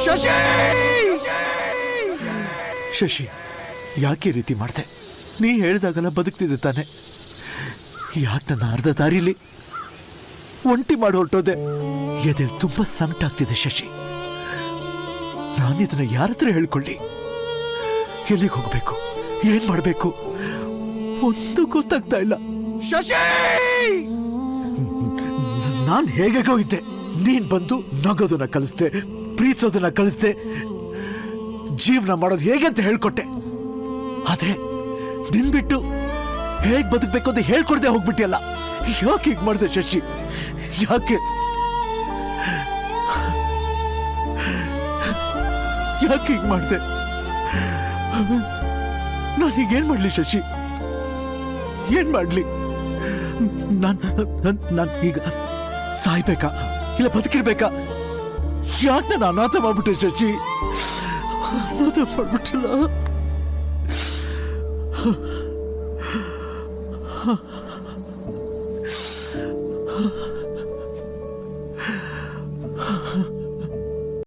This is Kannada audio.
ಶಶಿ ಶಶಿ, ಯಾಕೆ ರೀತಿ ಮಾಡ್ದೆ? ನೀ ಹೇಳ್ದಾಗಲ್ಲ ಬದುಕ್ತಿದ್ದೆ ತಾನೆ, ಯಾಕೆ ನನ್ನ ಅರ್ಧ ದಾರಿಲಿ ಒಂಟಿ ಮಾಡಿ ಹೊರಟೋದೆ? ಎದೆಲ್ ತುಂಬಾ ಸಂಕಟ ಆಗ್ತಿದೆ ಶಶಿ. ನಾನಿದನ್ನ ಯಾರ ಹತ್ರ ಹೇಳ್ಕೊಳ್ಳಿ? ಎಲ್ಲಿಗೆ ಹೋಗ್ಬೇಕು, ಏನ್ ಮಾಡ್ಬೇಕು, ಒಂದು ಗೊತ್ತಾಗ್ತಾ ಇಲ್ಲ ಶಶಿ. ನಾನ್ ಹೇಗೋ ಇದ್ದೆ, ನೀನ್ ಬಂದು ನಗೋದನ್ನ ಕಲಿಸ್ದೆ, ಪ್ರೀತಿಸೋದನ್ನ ಕಲಿಸ್ದೆ, ಜೀವನ ಮಾಡೋದು ಹೇಗೆ ಅಂತ ಹೇಳ್ಕೊಟ್ಟೆ. ಆದ್ರೆ ನಿನ್ ಬಿಟ್ಟು ಹೇಗ್ ಬದುಕ್ಬೇಕು ಅಂತ ಹೇಳ್ಕೊಡ್ದೆ ಹೋಗ್ಬಿಟ್ಟಿಯಲ್ಲ. ಯಾಕೆ ಹೀಗ್ ಮಾಡ್ದೆ ಶಶಿ? ಯಾಕೆ ಯಾಕೆ ಹೀಗ್ ಮಾಡ್ದೆ? ನಾನೀಗೇನ್ ಮಾಡ್ಲಿ ಶಶಿ? ಏನ್ ಮಾಡ್ಲಿ? ನಾನ್ ಈಗ ಸಾಯ್ಬೇಕಾ ಇಲ್ಲ ಬದುಕಿರ್ಬೇಕಾ? ಯಾಕೆ ನಾನು ಅನಾಥ ಮಾಡ್ಬಿಟ್ಟೆ ಶಶಿ? ಅನಾಥ ಮಾಡ್ಬಿಟ್ಟಿಲ್ಲ.